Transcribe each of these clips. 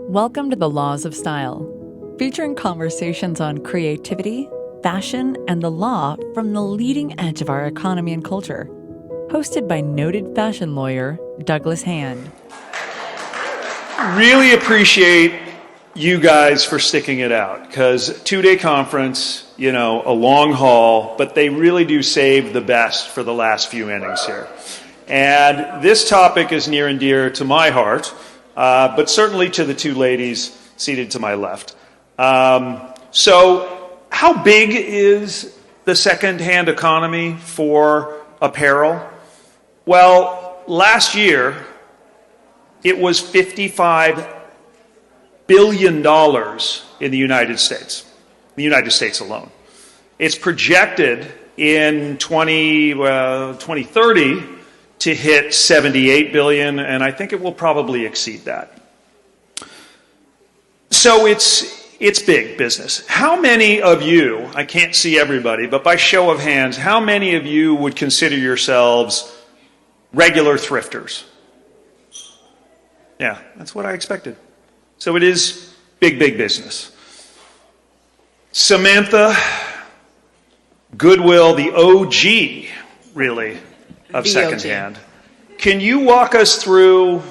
Welcome to The Laws of Style, featuring conversations on creativity, fashion, and the law from the leading edge of our economy and culture. Hosted by noted fashion lawyer Douglas Hand. Really appreciate you guys for sticking it out, because 2-day conference, a long haul, but they really do save the best for the last few innings here. And this topic is near and dear to my heart, but certainly to the two ladies seated to my left. So how big is the secondhand economy for apparel? Well, last year, it was $55 billion in the United States alone. It's projected in 2030 to hit $78 billion, and I think it will probably exceed that. So it's big business. How many of you, I can't see everybody, but by show of hands, how many of you would consider yourselves regular thrifters? Yeah, that's what I expected. So it is big business. Samantha, Goodwill, the OG, really, of secondhand. Can you walk us through,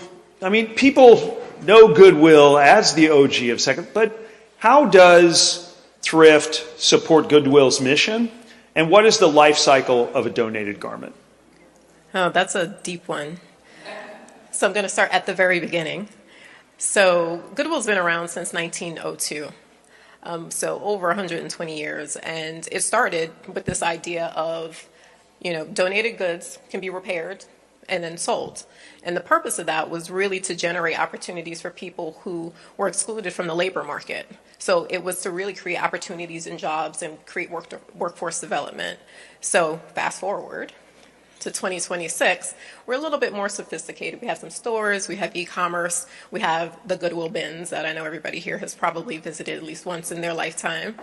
people know Goodwill as the OG of second, but how does thrift support Goodwill's mission? And what is the life cycle of a donated garment? Oh, that's a deep one. So I'm going to start at the very beginning. So Goodwill's been around since 1902, so over 120 years. And it started with this idea of, donated goods can be repaired and then sold. And the purpose of that was really to generate opportunities for people who were excluded from the labor market. So it was to really create opportunities and jobs and create workforce development. So fast forward to 2026, we're a little bit more sophisticated. We have some stores, we have e-commerce, we have the Goodwill bins that I know everybody here has probably visited at least once in their lifetime.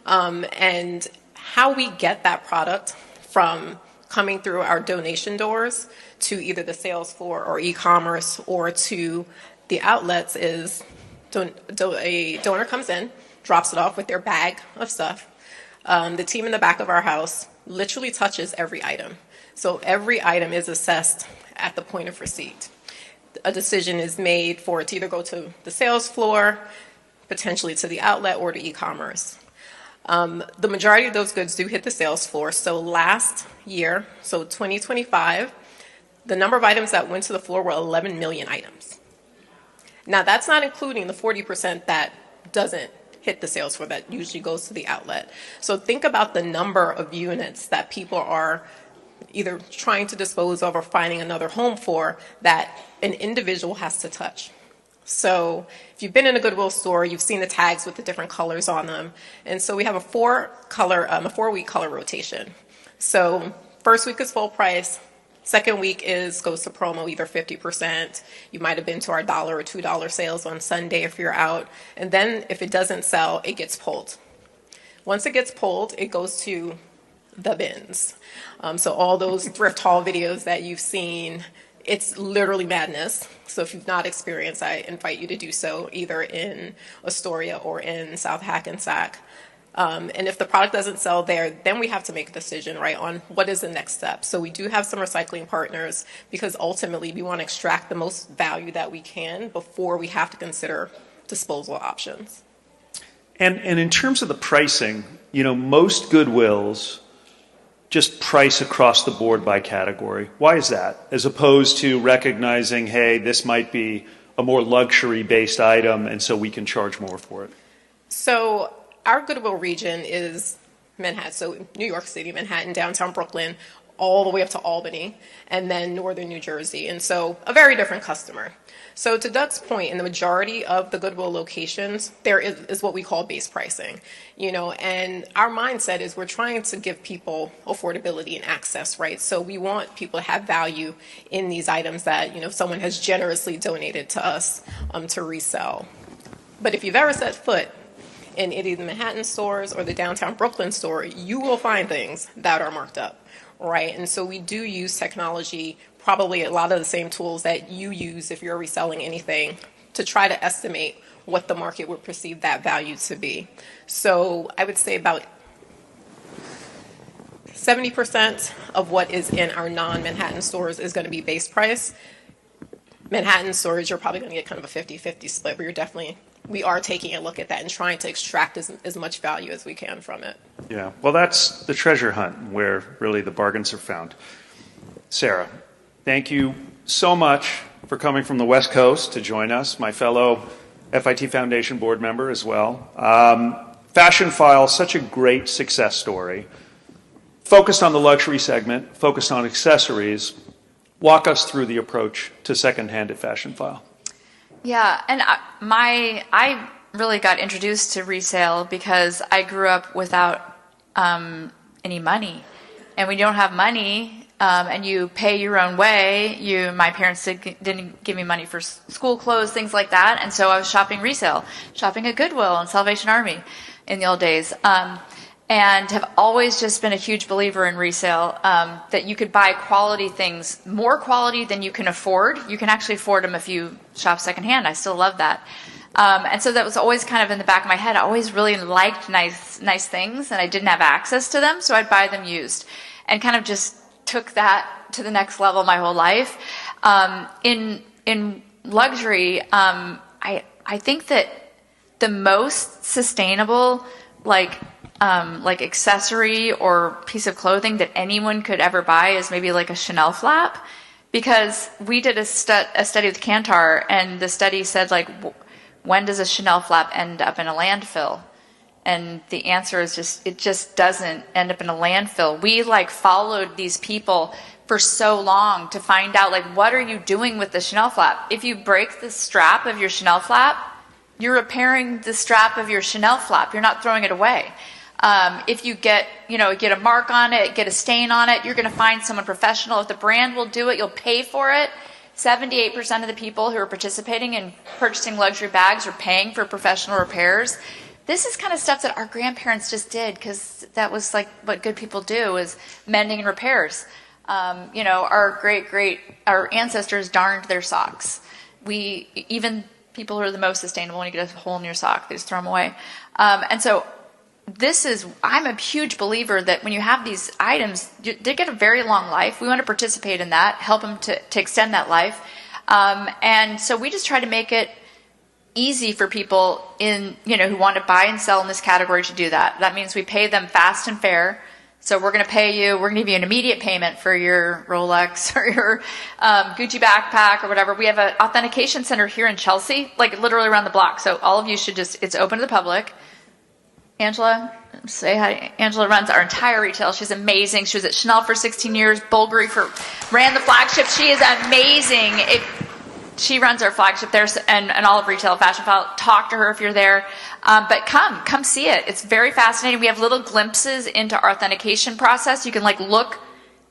And how we get that product from coming through our donation doors to either the sales floor or e-commerce or to the outlets is a donor comes in, drops it off with their bag of stuff. The team in the back of our house literally touches every item. So every item is assessed at the point of receipt. A decision is made for it to either go to the sales floor, potentially to the outlet, or to e-commerce. The majority of those goods do hit the sales floor. So last year, so 2025, the number of items that went to the floor were 11 million items. Now, that's not including the 40% that doesn't hit the sales floor, that usually goes to the outlet. So think about the number of units that people are either trying to dispose of or finding another home for that an individual has to touch. So if you've been in a Goodwill store, you've seen the tags with the different colors on them. And so we have a 4-week color rotation. So first week is full price. Second week goes to promo, either 50%. You might have been to our $1 or $2 sales on Sunday if you're out. And then if it doesn't sell, it gets pulled. Once it gets pulled, it goes to the bins. So all those thrift haul videos that you've seen, it's literally madness. So if you've not experienced, I invite you to do so either in Astoria or in South Hackensack. And if the product doesn't sell there, then we have to make a decision, right, on what is the next step. So we do have some recycling partners because ultimately we want to extract the most value that we can before we have to consider disposal options. And in terms of the pricing, most Goodwills just price across the board by category. Why is that? As opposed to recognizing, hey, this might be a more luxury-based item, and so we can charge more for it. So our Goodwill region is Manhattan, so New York City, Manhattan, downtown Brooklyn, all the way up to Albany, and then northern New Jersey. And so a very different customer. So to Doug's point, in the majority of the Goodwill locations, there is what we call base pricing, and our mindset is we're trying to give people affordability and access, right? So we want people to have value in these items that, someone has generously donated to us to resell. But if you've ever set foot in any of the Manhattan stores or the downtown Brooklyn store, you will find things that are marked up, right? And so we do use technology, probably a lot of the same tools that you use if you're reselling anything, to try to estimate what the market would perceive that value to be. So I would say about 70% of what is in our non-Manhattan stores is going to be base price. Manhattan stores, you're probably going to get kind of a 50-50 split, but we are taking a look at that and trying to extract as much value as we can from it. Yeah, well, that's the treasure hunt where really the bargains are found. Sarah, thank you so much for coming from the West Coast to join us, my fellow FIT Foundation board member as well. Fashionphile, such a great success story. Focused on the luxury segment, focused on accessories. Walk us through the approach to secondhand at Fashionphile. Yeah, and I really got introduced to resale because I grew up without any money. And when you don't have money and you pay your own way, my parents didn't give me money for school clothes, things like that. And so I was shopping resale, shopping at Goodwill and Salvation Army in the old days. And have always just been a huge believer in resale, that you could buy quality things, more quality than you can afford. You can actually afford them if you shop secondhand. I still love that. And so that was always kind of in the back of my head. I always really liked nice things, and I didn't have access to them, so I'd buy them used. And kind of just took that to the next level my whole life. In luxury, I think that the most sustainable, like accessory or piece of clothing that anyone could ever buy is maybe like a Chanel flap, because we did a study with Kantar, and the study said, like, when does a Chanel flap end up in a landfill? And the answer is it just doesn't end up in a landfill. We followed these people for so long to find out, what are you doing with the Chanel flap? If you break the strap of your Chanel flap, you're repairing the strap of your Chanel flap. You're not throwing it away. If you get a mark on it, get a stain on it, you're going to find someone professional. If the brand will do it, you'll pay for it. 78% of the people who are participating in purchasing luxury bags are paying for professional repairs. This is kind of stuff that our grandparents just did, because that was what good people do, is mending and repairs. Our ancestors darned their socks. Even people who are the most sustainable, when you get a hole in your sock, they just throw them away. And so I'm a huge believer that when you have these items, they get a very long life. We want to participate in that, help them to extend that life. And so we just try to make it easy for people who want to buy and sell in this category to do that. That means we pay them fast and fair. So we're going to give you an immediate payment for your Rolex or your Gucci backpack or whatever. We have an authentication center here in Chelsea, literally around the block. So all of you should it's open to the public. Angela, say hi. Angela runs our entire retail. She's amazing. She was at Chanel for 16 years. Bulgari ran the flagship. She is amazing. She runs our flagship there and all of retail, Fashionphile. Talk to her if you're there. But come see it. It's very fascinating. We have little glimpses into our authentication process. You can look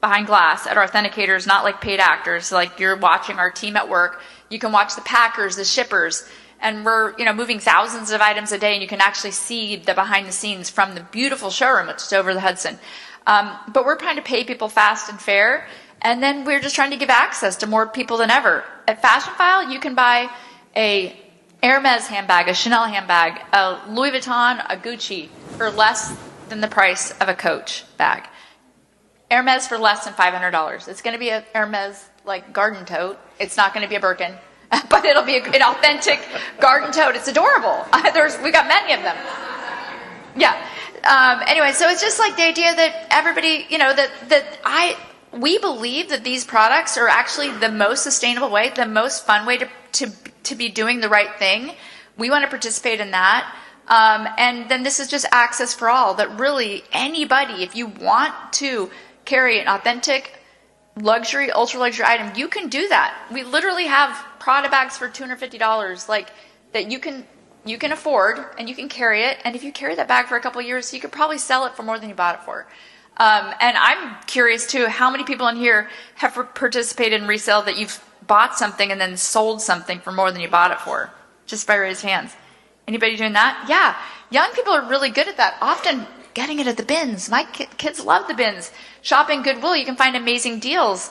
behind glass at our authenticators, not like paid actors. You're watching our team at work. You can watch the packers, the shippers. And we're, moving thousands of items a day, and you can actually see the behind the scenes from the beautiful showroom, which is over the Hudson. But we're trying to pay people fast and fair, and then we're just trying to give access to more people than ever. At Fashionphile, you can buy a Hermes handbag, a Chanel handbag, a Louis Vuitton, a Gucci for less than the price of a Coach bag. Hermes for less than $500. It's going to be a Hermes garden tote. It's not going to be a Birkin. But it'll be an authentic garden tote. It's adorable. We got many of them. Yeah. Anyway, so it's just the idea that everybody, we believe that these products are actually the most sustainable way, the most fun way to be doing the right thing. We want to participate in that. And then this is just access for all, that really anybody, if you want to carry an authentic luxury, ultra luxury item, you can do that. We literally have Prada bags for $250, that you can afford, and you can carry it. And if you carry that bag for a couple of years, you could probably sell it for more than you bought it for. And I'm curious too, how many people in here have participated in resale that you've bought something and then sold something for more than you bought it for? Just by raised hands. Anybody doing that? Yeah. Young people are really good at that. Often getting it at the bins. My kids love the bins. Shopping Goodwill, you can find amazing deals.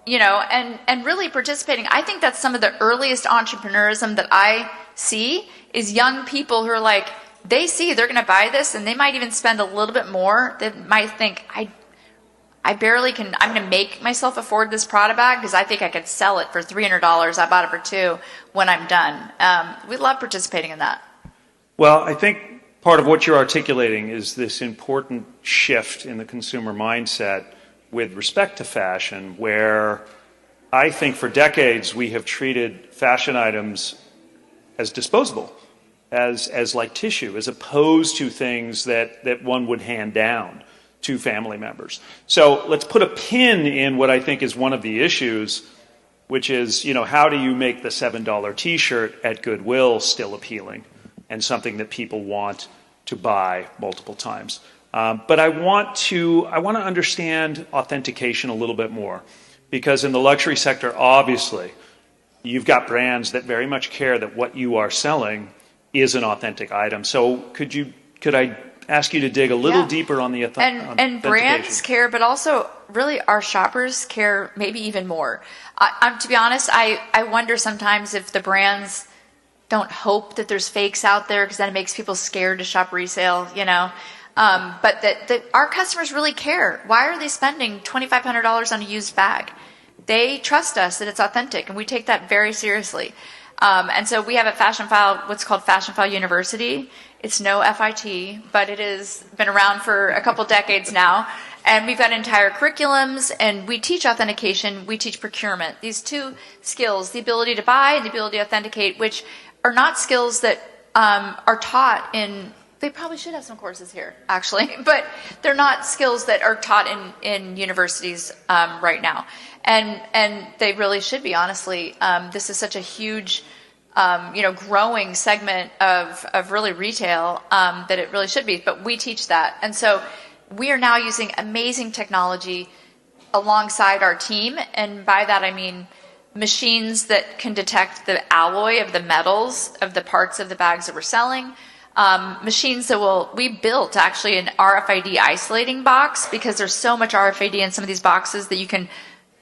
and really participating. I think that's some of the earliest entrepreneurism that I see is young people who are like, they see they're going to buy this and they might even spend a little bit more. They might think, I barely can, I'm going to make myself afford this Prada bag because I think I could sell it for $300. I bought it for $200 when I'm done. We love participating in that. Well, I think part of what you're articulating is this important shift in the consumer mindset with respect to fashion, where I think for decades we have treated fashion items as disposable, as like tissue, as opposed to things that one would hand down to family members. So let's put a pin in what I think is one of the issues, which is, how do you make the $7 t-shirt at Goodwill still appealing and something that people want to buy multiple times? But I want to understand authentication a little bit more, because in the luxury sector, obviously, you've got brands that very much care that what you are selling is an authentic item. So could I ask you to dig a little deeper on the authentication? And brands care, but also really our shoppers care maybe even more. To be honest, I wonder sometimes if the brands don't hope that there's fakes out there, because then it makes people scared to shop resale, but that our customers really care. Why are they spending $2,500 on a used bag? They trust us that it's authentic, and we take that very seriously. And so we have at Fashionphile what's called Fashionphile University. It's no FIT, but it has been around for a couple decades now. And we've got entire curriculums, and we teach authentication, we teach procurement. These two skills, the ability to buy and the ability to authenticate, which are not skills that are taught in, they probably should have some courses here, actually, but they're not skills that are taught in universities right now. And they really should be, honestly. This is such a huge, growing segment of really retail that it really should be, but we teach that. And so we are now using amazing technology alongside our team, and by that I mean machines that can detect the alloy of the metals of the parts of the bags that we're selling. Machines that we built actually an RFID isolating box, because there's so much RFID in some of these boxes that you can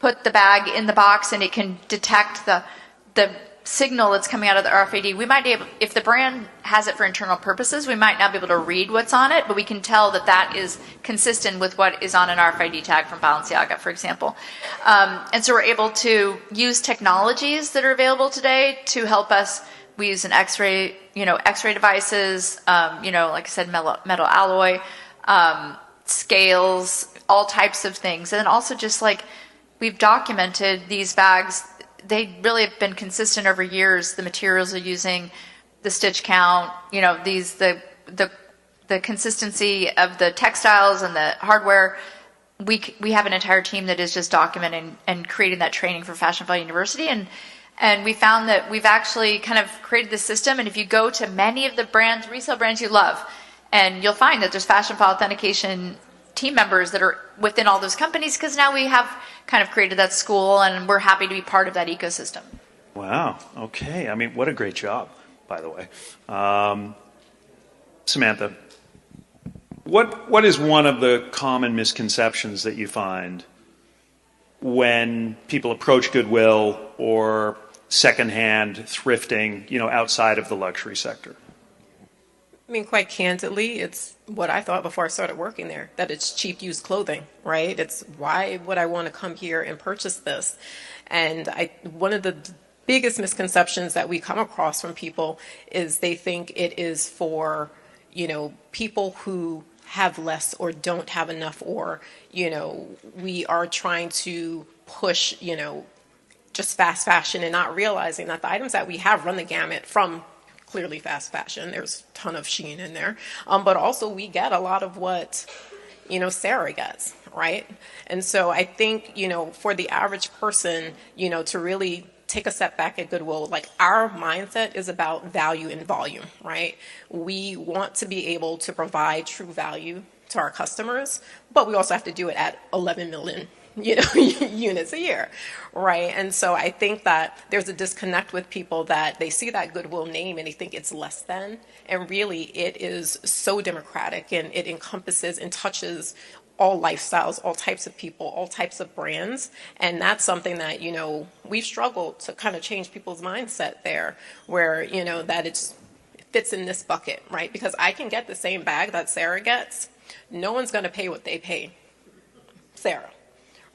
put the bag in the box and it can detect the signal that's coming out of the RFID. We might be able, if the brand has it for internal purposes, we might not be able to read what's on it, but we can tell that that is consistent with what is on an RFID tag from Balenciaga, for example. And so we're able to use technologies that are available today to help us. We use an X-ray devices, like I said, metal alloy, scales, all types of things. And then also just like we've documented these bags, they really have been consistent over years. The materials are using, the stitch count, the consistency of the textiles and the hardware. We have an entire team that is just documenting and creating that training for Fashionphile University. And we found that we've actually kind of created this system. And if you go to many of the brands, resale brands you love, and you'll find that there's Fashionphile authentication team members that are within all those companies, because now we have kind of created that school, and we're happy to be part of that ecosystem. Wow. Okay. I mean, what a great job, by the way. Samantha, what is one of the common misconceptions that you find when people approach Goodwill or secondhand thrifting, outside of the luxury sector? I mean, quite candidly, it's what I thought before I started working there, that it's cheap used clothing, right? It's why would I want to come here and purchase this? And one of the biggest misconceptions that we come across from people is they think it is for, people who have less or don't have enough, or, we are trying to push, just fast fashion, and not realizing that the items that we have run the gamut from clearly fast fashion. There's a ton of sheen in there. But also we get a lot of what, Sarah gets, right? And so I think, for the average person, to really take a step back at Goodwill, like our mindset is about value and volume, right? We want to be able to provide true value to our customers, but we also have to do it at 11 million units a year, right? And so I think that there's a disconnect with people that they see that Goodwill name and they think it's less than, and really it is so democratic, and it encompasses and touches all lifestyles, all types of people, all types of brands. And that's something that, we've struggled to kind of change people's mindset there, where, that it fits in this bucket, right? Because I can get the same bag that Sarah gets. No one's going to pay what they pay Sarah,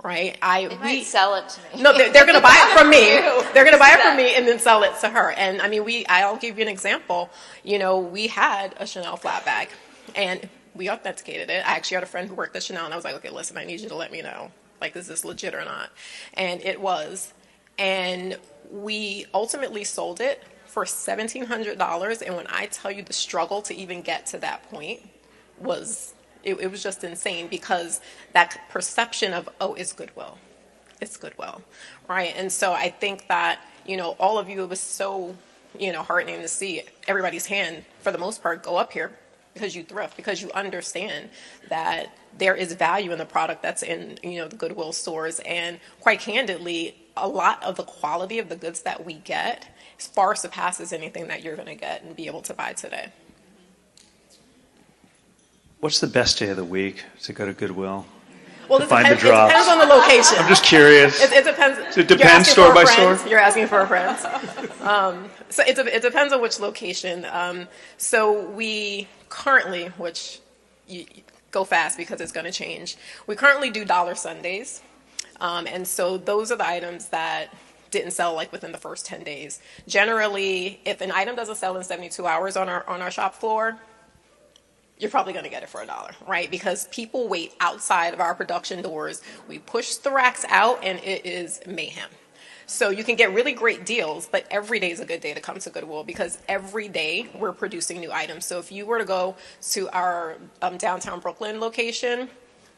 right? They might sell it to me. No, they're going to buy it from me. They're going to buy it from me and then sell it to her. And I mean, I'll give you an example. We had a Chanel flat bag, and we authenticated it. I actually had a friend who worked at Chanel, and I was like, okay, listen, I need you to let me know, like, is this legit or not? And it was. And we ultimately sold it for $1,700. And when I tell you the struggle to even get to that point was, it was just insane, because that perception of, oh, it's Goodwill. It's Goodwill, right? And so I think that, all of you, it was so, heartening to see everybody's hand, for the most part, go up here, because you thrift, because you understand that there is value in the product that's in, the Goodwill stores. And quite candidly, a lot of the quality of the goods that we get far surpasses anything that you're going to get and be able to buy today. What's the best day of the week to go to Goodwill? Well, to find the drops? It depends on the location. I'm just curious. It depends. It depends store by store? You're asking for a friend. So it depends on which location. So we currently, which you go fast because it's going to change, we currently do Dollar Sundays. And so those are the items that didn't sell like within the first 10 days. Generally, if an item doesn't sell in 72 hours on our shop floor, you're probably going to get it for $1, right? Because people wait outside of our production doors. We push the racks out, and it is mayhem. So you can get really great deals, but every day is a good day to come to Goodwill, because every day we're producing new items. So if you were to go to our downtown Brooklyn location,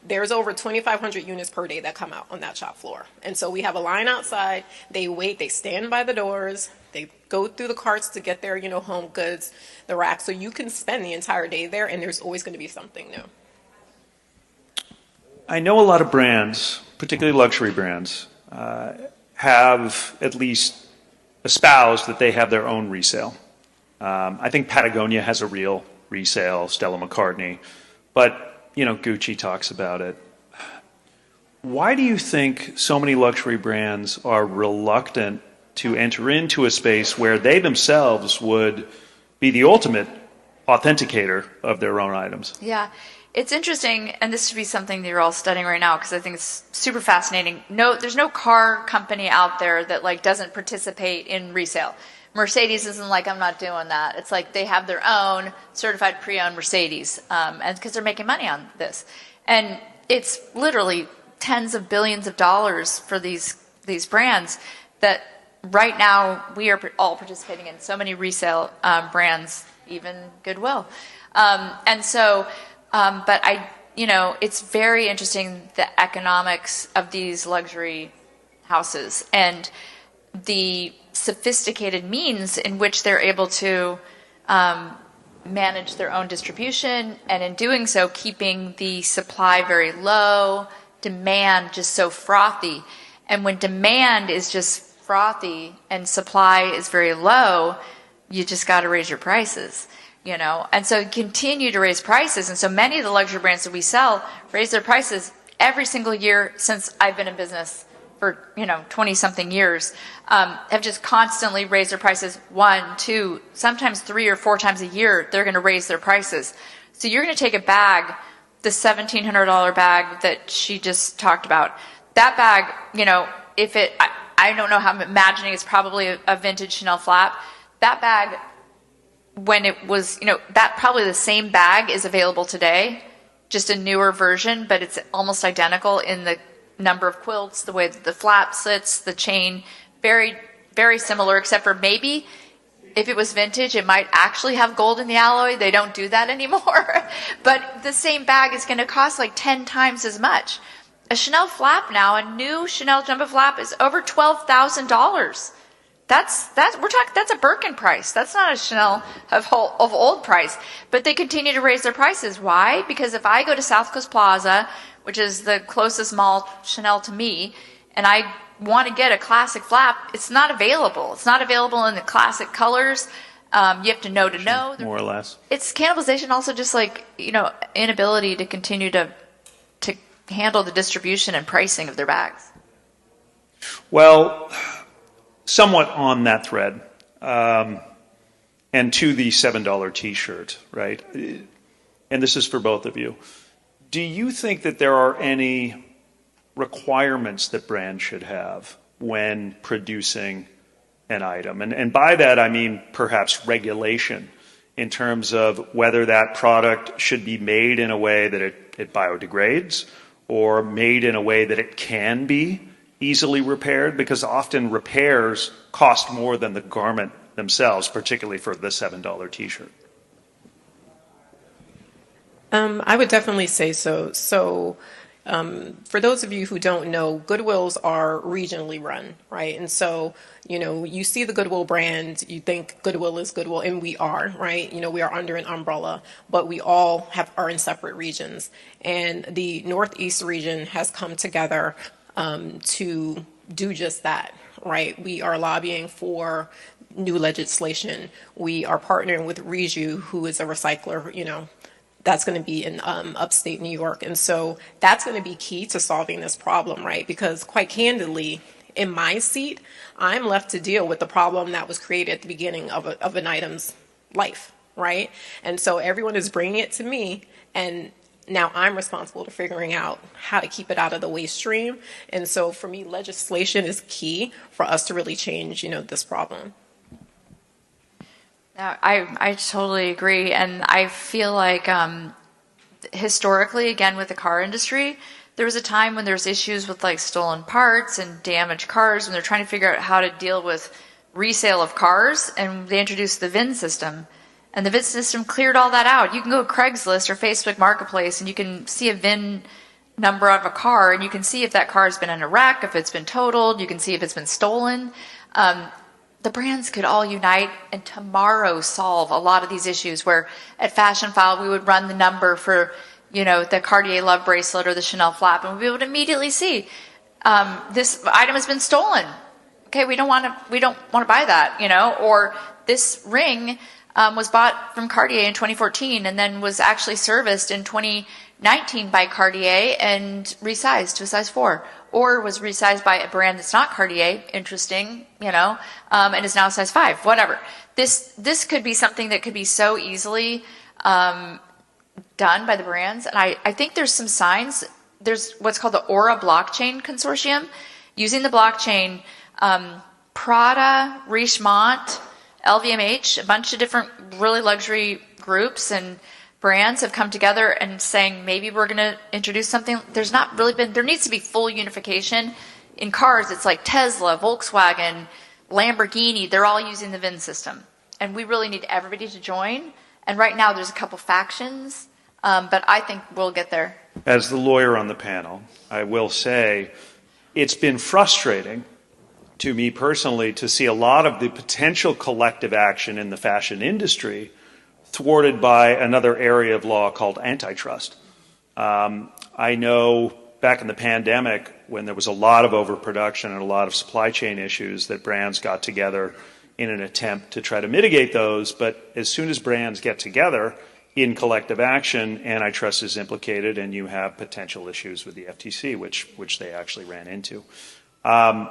there's over 2,500 units per day that come out on that shop floor. And so we have a line outside. They wait. They stand by the doors. They go through the carts to get their, home goods, the racks. So you can spend the entire day there, and there's always going to be something new. I know a lot of brands, particularly luxury brands, have at least espoused that they have their own resale. I think Patagonia has a real resale, Stella McCartney. But Gucci talks about it. Why do you think so many luxury brands are reluctant to enter into a space where they themselves would be the ultimate authenticator of their own items? Yeah, it's interesting, and this should be something that you're all studying right now, because I think it's super fascinating. No, there's no car company out there that doesn't participate in resale. Mercedes isn't like, I'm not doing that. It's like they have their own certified pre-owned Mercedes, and because they're making money on this. And it's literally tens of billions of dollars for these brands that right now we are all participating in so many resale brands, even Goodwill. And so, but it's very interesting, the economics of these luxury houses and the sophisticated means in which they're able to manage their own distribution, and in doing so, keeping the supply very low, demand just so frothy. And when demand is just frothy and supply is very low, you just got to raise your prices, And so continue to raise prices. And so many of the luxury brands that we sell raise their prices every single year since I've been in business for 20-something years, have just constantly raised their prices 1, 2, sometimes 3 or 4 times a year. They're going to raise their prices. So you're going to take a bag, the $1,700 bag that she just talked about. That bag, I don't know how I'm imagining, it's probably a vintage Chanel flap. That bag, when it was, that probably the same bag is available today, just a newer version, but it's almost identical in the number of quilts, the way that the flap sits, the chain, very, very similar, except for maybe if it was vintage, it might actually have gold in the alloy. They don't do that anymore. But the same bag is going to cost like 10 times as much. A Chanel flap now, a new Chanel jumbo flap, is over $12,000. That's a Birkin price. That's not a Chanel of old price. But they continue to raise their prices. Why? Because if I go to South Coast Plaza, which is the closest mall Chanel to me, and I want to get a classic flap, it's not available. It's not available in the classic colors. You have to know. More or less. It's cannibalization, also just inability to continue to handle the distribution and pricing of their bags? Well, somewhat on that thread, and to the $7 T-shirt, right? And this is for both of you. Do you think that there are any requirements that brands should have when producing an item? And by that, I mean perhaps regulation in terms of whether that product should be made in a way that it biodegrades or made in a way that it can be easily repaired, because often repairs cost more than the garment themselves, particularly for the $7 T-shirt. I would definitely say so. So for those of you who don't know, Goodwills are regionally run, right? And so, you see the Goodwill brand, you think Goodwill is Goodwill, and we are, right? We are under an umbrella, but we all are in separate regions. And the Northeast region has come together to do just that, right? We are lobbying for new legislation. We are partnering with Reju, who is a recycler, that's going to be in upstate New York. And so that's going to be key to solving this problem, right? Because quite candidly, in my seat, I'm left to deal with the problem that was created at the beginning of an item's life, right? And so everyone is bringing it to me, and now I'm responsible to figuring out how to keep it out of the waste stream. And so for me, legislation is key for us to really change, this problem. I totally agree. And I feel like historically, again, with the car industry, there was a time when there was issues with like stolen parts and damaged cars when they're trying to figure out how to deal with resale of cars, and they introduced the VIN system. And the VIN system cleared all that out. You can go to Craigslist or Facebook Marketplace and you can see a VIN number of a car, and you can see if that car has been in a wreck, if it's been totaled, you can see if it's been stolen. The brands could all unite and tomorrow solve a lot of these issues, where at Fashionphile we would run the number for, the Cartier Love Bracelet or the Chanel flap, and we'd be able to immediately see this item has been stolen. Okay, we don't want to buy that, or this ring was bought from Cartier in 2014 and then was actually serviced in 2019 by Cartier and resized to a size 4. Or was resized by a brand that's not Cartier, interesting, and is now a size 5, whatever. This could be something that could be so easily done by the brands. And I think there's some signs. There's what's called the Aura Blockchain Consortium. Using the blockchain, Prada, Richemont, LVMH, a bunch of different really luxury groups and brands have come together and saying maybe we're going to introduce something. There's not really been, there needs to be full unification. In cars, it's like Tesla, Volkswagen, Lamborghini, they're all using the VIN system. And we really need everybody to join. And right now there's a couple factions, but I think we'll get there. As the lawyer on the panel, I will say it's been frustrating to me personally to see a lot of the potential collective action in the fashion industry thwarted by another area of law called antitrust. I know back in the pandemic, when there was a lot of overproduction and a lot of supply chain issues, that brands got together in an attempt to try to mitigate those. But as soon as brands get together in collective action, antitrust is implicated, and you have potential issues with the FTC, which they actually ran into. I'd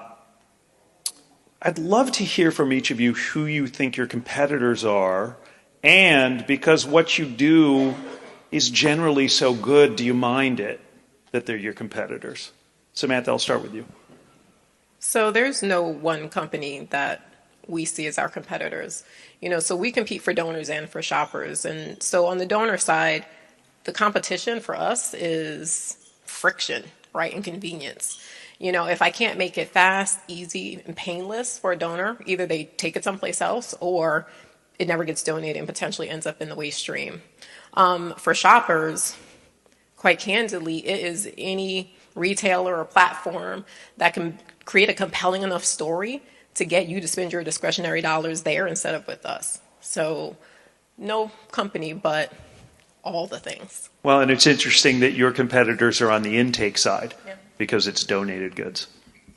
love to hear from each of you who you think your competitors are. And because what you do is generally so good, do you mind it that they're your competitors? Samantha, I'll start with you. So there's no one company that we see as our competitors. So we compete for donors and for shoppers. And so on the donor side, the competition for us is friction, right, and convenience. If I can't make it fast, easy, and painless for a donor, either they take it someplace else or it never gets donated and potentially ends up in the waste stream. For shoppers, quite candidly, it is any retailer or platform that can create a compelling enough story to get you to spend your discretionary dollars there instead of with us. So no company, but all the things. Well, and it's interesting that your competitors are on the intake side because it's donated goods.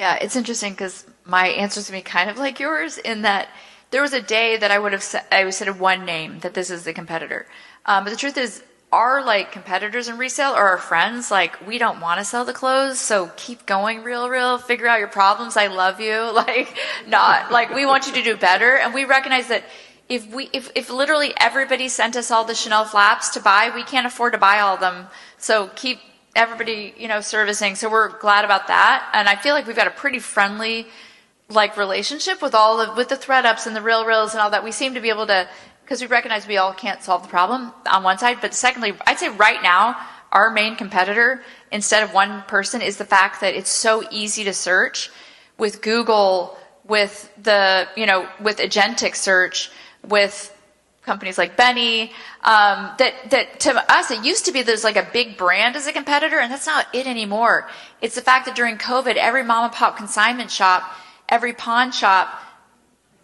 Yeah, it's interesting because my answers to me kind of like yours in that there was a day that I would have said one name that this is the competitor. But the truth is, our like competitors in resale are our friends. Like, we don't want to sell the clothes, so keep going, real, figure out your problems. I love you. Like, not like, we want you to do better. And we recognize that if literally everybody sent us all the Chanel flaps to buy, we can't afford to buy all of them. So keep everybody, servicing. So we're glad about that. And I feel like we've got a pretty friendly like relationship with with the ThreadUps and the Reels and all that. We seem to be able to, because we recognize we all can't solve the problem on one side. But secondly, I'd say right now, our main competitor, instead of one person, is the fact that it's so easy to search with Google, with with agentic search, with companies like Benny, that to us, it used to be there's like a big brand as a competitor, and that's not it anymore. It's the fact that during COVID, every mom and pop consignment shop, every pawn shop,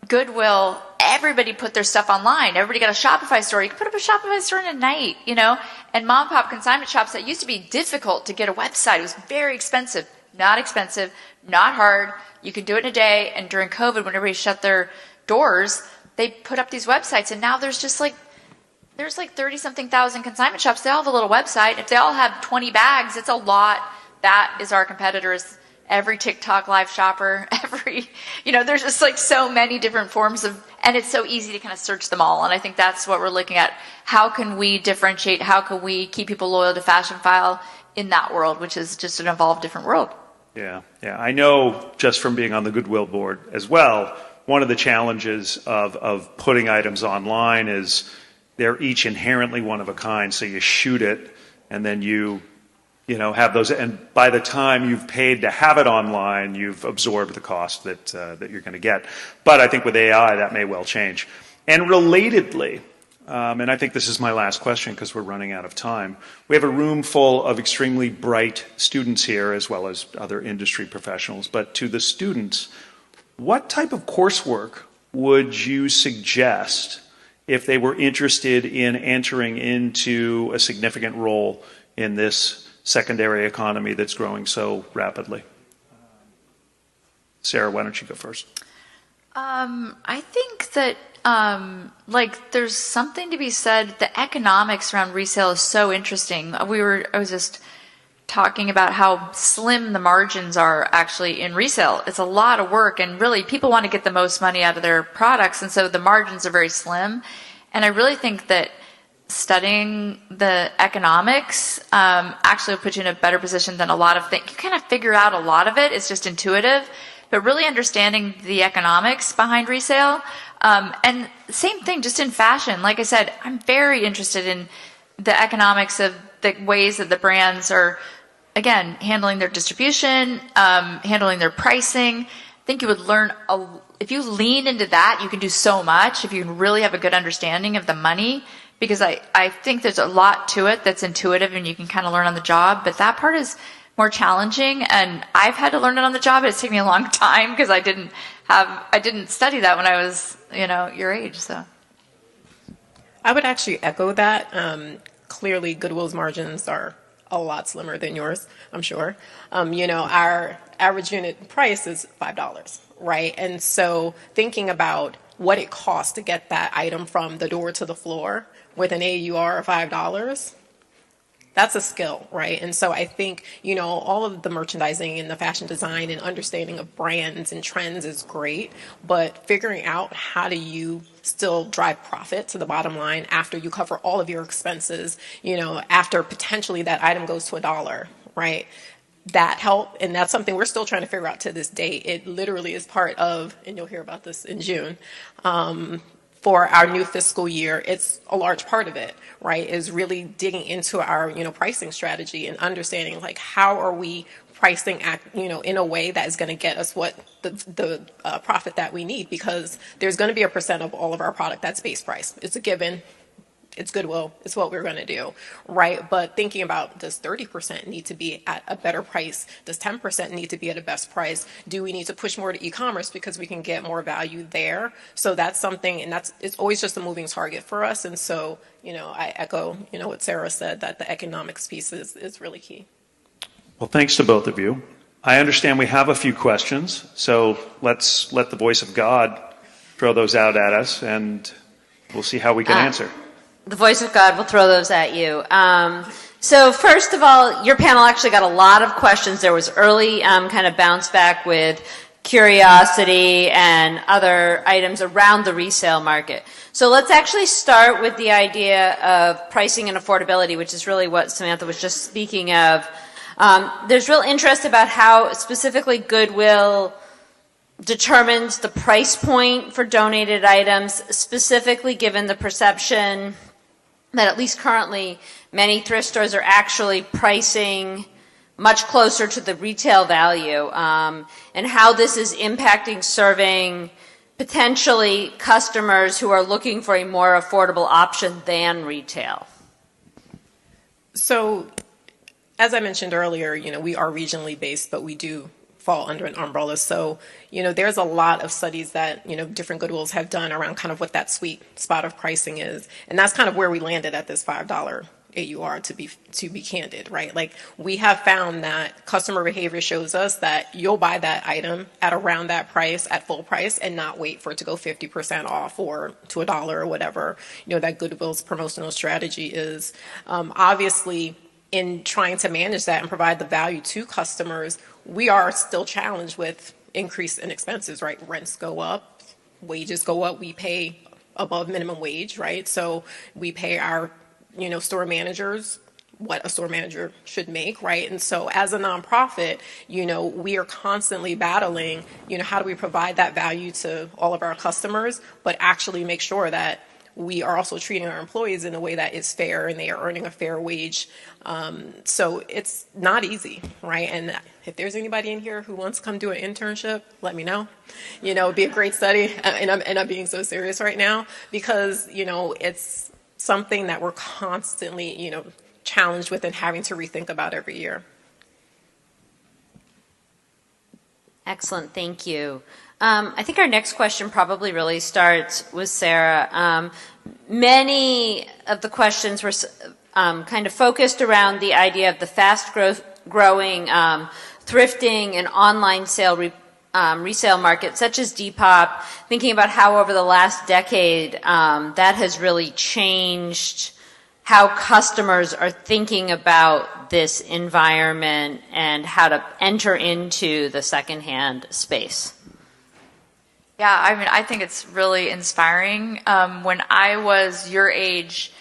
Goodwill, everybody put their stuff online. Everybody got a Shopify store. You can put up a Shopify store in a night, and mom and pop consignment shops that used to be difficult to get a website. It was very expensive, not hard. You could do it in a day. And during COVID, when everybody shut their doors, they put up these websites, and now there's 30-something thousand consignment shops. They all have a little website. If they all have 20 bags, it's a lot. That is our competitors. Every TikTok live shopper, there's just like so many different forms and it's so easy to kind of search them all. And I think that's what we're looking at. How can we differentiate? How can we keep people loyal to Fashionphile in that world, which is just an evolved different world? Yeah. I know just from being on the Goodwill board as well, one of the challenges of putting items online is they're each inherently one of a kind. So you shoot it and then you have those, and by the time you've paid to have it online, you've absorbed the cost that you're going to get. But I think with AI, that may well change. And relatedly, and I think this is my last question because we're running out of time, we have a room full of extremely bright students here, as well as other industry professionals. But to the students, what type of coursework would you suggest if they were interested in entering into a significant role in this secondary economy that's growing so rapidly? Sarah, why don't you go first? I think that there's something to be said. The economics around resale is so interesting. I was just talking about how slim the margins are actually in resale. It's a lot of work, and really people want to get the most money out of their products, and so the margins are very slim. And I really think that studying the economics actually will put you in a better position than a lot of things. You kind of figure out a lot of it. It's just intuitive. But really understanding the economics behind resale. And same thing just in fashion. Like I said, I'm very interested in the economics of the ways that the brands are, again, handling their distribution, handling their pricing. I think you would learn, if you lean into that, you can do so much if you really have a good understanding of the money. Because I think there's a lot to it that's intuitive and you can kind of learn on the job. But that part is more challenging. And I've had to learn it on the job. It's taken me a long time because I didn't study that when I was, your age. So I would actually echo that. Clearly, Goodwill's margins are a lot slimmer than yours, I'm sure. Our average unit price is $5, right? And so thinking about what it costs to get that item from the door to the floor with an AUR of $5, that's a skill, right? And so I think, all of the merchandising and the fashion design and understanding of brands and trends is great, but figuring out how do you still drive profit to the bottom line after you cover all of your expenses, after potentially that item goes to $1, right? That help, and that's something we're still trying to figure out to this day. It literally is part of, and you'll hear about this in June, for our new fiscal year. It's a large part of it, right, is really digging into our, pricing strategy and understanding, like, how are we pricing, in a way that is going to get us what the profit that we need, because there's going to be a percent of all of our product that's base price. It's a given. It's Goodwill. It's what we're going to do, right? But thinking about, does 30% need to be at a better price? Does 10% need to be at a best price? Do we need to push more to e-commerce because we can get more value there? So that's something, and it's always just a moving target for us. And so, I echo, what Sarah said, that the economics piece is really key. Well, thanks to both of you. I understand we have a few questions, so let's let the voice of God throw those out at us, and we'll see how we can answer. The voice of God will throw those at you. So first of all, your panel actually got a lot of questions. There was early kind of bounce back with curiosity and other items around the resale market. So let's actually start with the idea of pricing and affordability, which is really what Samantha was just speaking of. There's real interest about how specifically Goodwill determines the price point for donated items, specifically given the perception that at least currently many thrift stores are actually pricing much closer to the retail value, and how this is impacting serving potentially customers who are looking for a more affordable option than retail. So, as I mentioned earlier, we are regionally based, but we do fall under an umbrella. So, there's a lot of studies that, different Goodwills have done around kind of what that sweet spot of pricing is. And that's kind of where we landed at this $5 AUR, to be candid, right? Like, we have found that customer behavior shows us that you'll buy that item at around that price, at full price, and not wait for it to go 50% off or to $1 or whatever, that Goodwill's promotional strategy is. Obviously, in trying to manage that and provide the value to customers, we are still challenged with increase in expenses, right? Rents go up, wages go up, we pay above minimum wage, right? So we pay our, store managers what a store manager should make, right? And so as a nonprofit, we are constantly battling, how do we provide that value to all of our customers, but actually make sure that we are also treating our employees in a way that is fair and they are earning a fair wage. So it's not easy, right? And if there's anybody in here who wants to come do an internship, let me know. It'd be a great study. And I'm being so serious right now because, it's something that we're constantly, challenged with and having to rethink about every year. Excellent, thank you. I think our next question probably really starts with Sarah. Many of the questions were kind of focused around the idea of the fast-growing thrifting and online resale market, such as Depop, thinking about how over the last decade that has really changed how customers are thinking about this environment and how to enter into the secondhand space. Yeah, I think it's really inspiring. When I was your age,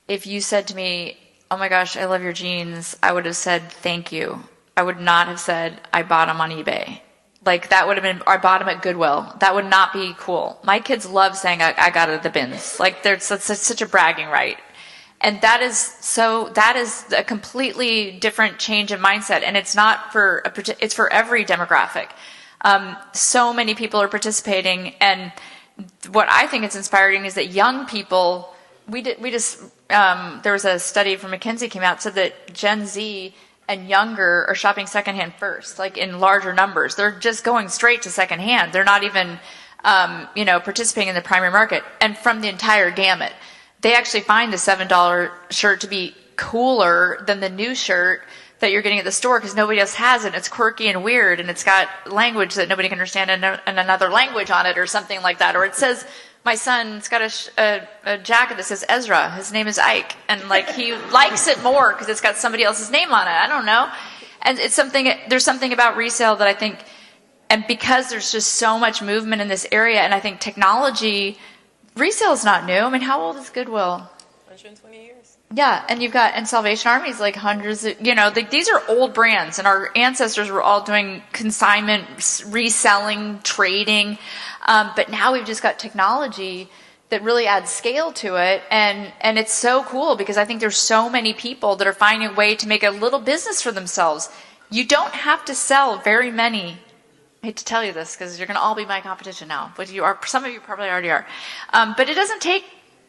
if you said to me, "Oh my gosh, I love your jeans," I would have said, "Thank you." I would not have said, "I bought them on eBay." Like, that would have been, I bought them at Goodwill. That would not be cool. My kids love saying, I got it at the bins. Like, there's such a bragging right. And that is a completely different change in mindset. And it's not it's for every demographic. So many people are participating. And what I think is inspiring is that young people, there was a study from McKinsey came out, said that Gen Z and younger are shopping secondhand first, like in larger numbers. They're just going straight to secondhand. They're not even, participating in the primary market. And from the entire gamut, they actually find the $7 shirt to be cooler than the new shirt that you're getting at the store because nobody else has it. It's quirky and weird, and it's got language that nobody can understand and another language on it or something like that. Or it says, my son's got a jacket that says Ezra. His name is Ike. And he likes it more because it's got somebody else's name on it. I don't know. And there's something about resale that I think, and because there's just so much movement in this area, and I think technology, resale is not new. I mean, how old is Goodwill? 120 years. Yeah, and Salvation Army is like hundreds of, these are old brands, and our ancestors were all doing consignment, reselling, trading. But now we've just got technology that really adds scale to it. And it's so cool because I think there's so many people that are finding a way to make a little business for themselves. You don't have to sell very many. I hate to tell you this because you're going to all be my competition now, but some of you probably already are. But it doesn't take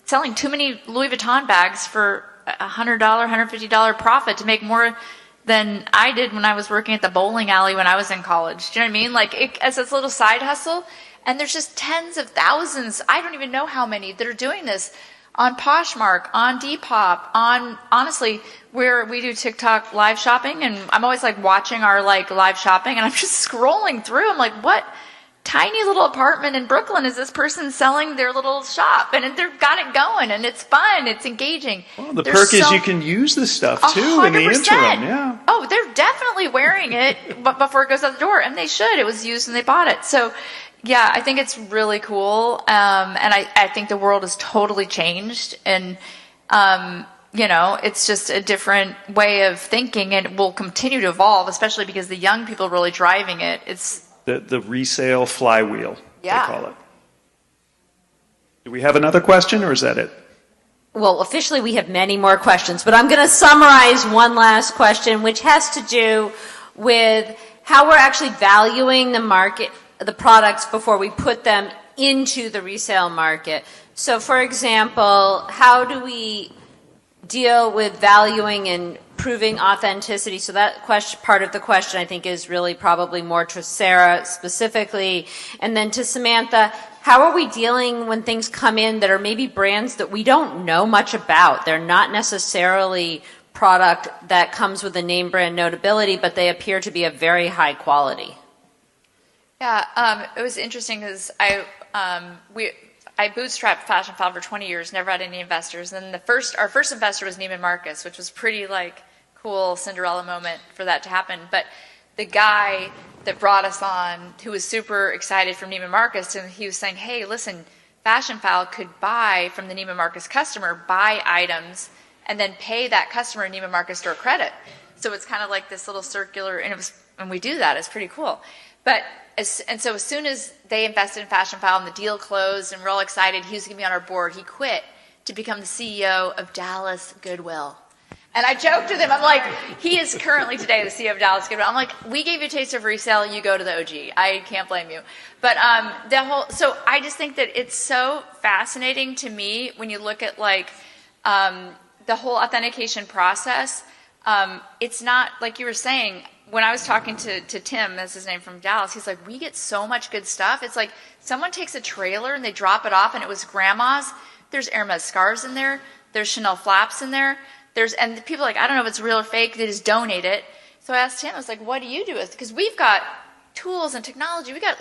selling too many Louis Vuitton bags for $100, $150 profit to make more than I did when I was working at the bowling alley when I was in college. Do you know what I mean? Like, as a little side hustle. And there's just tens of thousands, I don't even know how many, that are doing this on Poshmark, on Depop, honestly, where we do TikTok live shopping. And I'm always watching our live shopping, and I'm just scrolling through. I'm like, what? tiny little apartment in Brooklyn is this person selling their little shop, and they've got it going, and it's fun, it's engaging. Well, the perk is you can use this stuff too in the interim. Yeah. Oh, they're definitely wearing it before it goes out the door, and they should. It was used when they bought it. So, yeah, I think it's really cool, and I think the world has totally changed, and it's just a different way of thinking, and it will continue to evolve, especially because the young people are really driving it. It's the resale flywheel, yeah. they call it. Do we have another question, or is that it? Well, officially we have many more questions, but I'm going to summarize one last question, which has to do with how we're actually valuing the products before we put them into the resale market. So, for example, how do we deal with valuing and proving authenticity? So that part of the question, I think, is really probably more to Sarah specifically. And then to Samantha, how are we dealing when things come in that are maybe brands that we don't know much about? They're not necessarily product that comes with a name brand notability, but they appear to be of very high quality. Yeah, it was interesting because I bootstrapped Fashionphile for 20 years, never had any investors. And then our first investor was Neiman Marcus, which was pretty cool Cinderella moment for that to happen. But the guy that brought us on, who was super excited from Neiman Marcus, and he was saying, hey, listen, Fashionphile could buy from the Neiman Marcus customer, buy items, and then pay that customer in Neiman Marcus store credit. So it's kind of like this little circular, and we do that. It's pretty cool. So as soon as they invested in Fashionphile and the deal closed and we're all excited, he was going to be on our board, he quit to become the CEO of Dallas Goodwill. And I joked with him, I'm like, he is currently today the CEO of Dallas Goodwill. I'm like, we gave you a taste of resale, you go to the OG. I can't blame you. But so I just think that it's so fascinating to me when you look at the whole authentication process. It's not, like you were saying, when I was talking to Tim, that's his name, from Dallas, he's like, we get so much good stuff. It's like someone takes a trailer and they drop it off and it was grandma's. There's Hermes scarves in there. There's Chanel flaps in there. And people are like, I don't know if it's real or fake. They just donate it. So I asked him, I was like, what do you do? Because we've got tools and technology. We got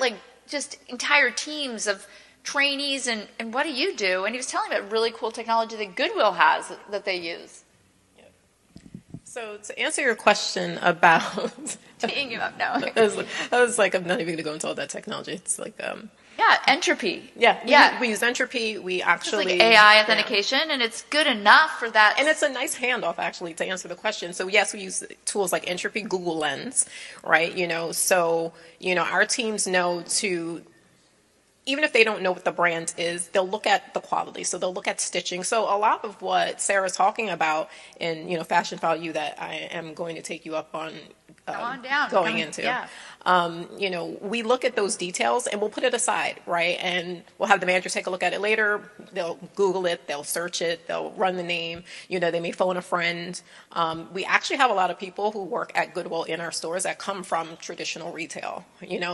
just entire teams of trainees, and what do you do? And he was telling me about really cool technology that Goodwill has that they use. So to answer your question about teeing you up now, I was like, I'm not even going to go into all that technology. It's entropy. Yeah. We use entropy. We actually it's AI authentication, and it's good enough for that. And it's a nice handoff, actually, to answer the question. So yes, we use tools like entropy, Google Lens, right? So our teams know to. Even if they don't know what the brand is, they'll look at the quality. So they'll look at stitching. So a lot of what Sarah's talking about in, Fashionphile that I am going to take you up on going into. Yeah. We look at those details and we'll put it aside, right? And we'll have the manager take a look at it later. They'll Google it, they'll search it, they'll run the name, they may phone a friend. We actually have a lot of people who work at Goodwill in our stores that come from traditional retail,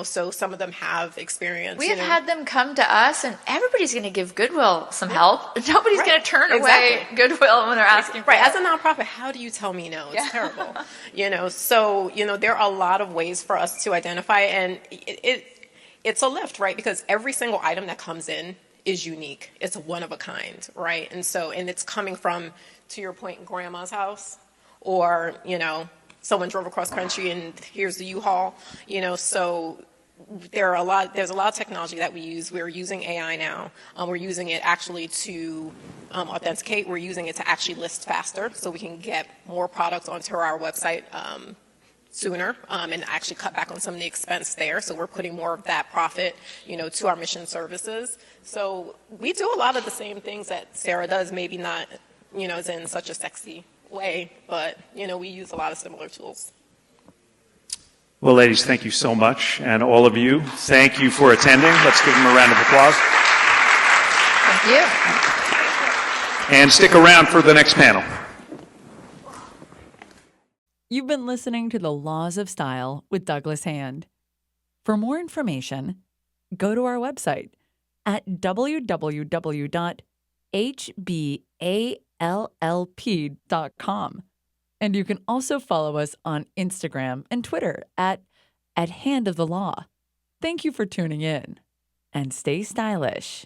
so some of them have experience. We have had them come to us, and everybody's going to give Goodwill some help. Nobody's going to turn away Goodwill when they're asking for it. Right, as a nonprofit, how do you tell me no? It's terrible. So, there are a lot of ways for us to identify, and it's a lift, right? Because every single item that comes in is unique. It's one of a kind, right? And it's coming from, to your point, grandma's house, or, someone drove across country and here's the U-Haul, so there's a lot of technology that we use. We're using AI now. We're using it actually to authenticate. We're using it to actually list faster so we can get more products onto our website sooner and actually cut back on some of the expense there. So we're putting more of that profit, to our mission services. So we do a lot of the same things that Sarah does, maybe not, as in such a sexy way, but, we use a lot of similar tools. Well, ladies, thank you so much. And all of you, thank you for attending. Let's give them a round of applause. Thank you. And stick around for the next panel. You've been listening to The Laws of Style with Douglas Hand. For more information, go to our website at www.hballp.com. And you can also follow us on Instagram and Twitter at Hand of the Law. Thank you for tuning in, and stay stylish.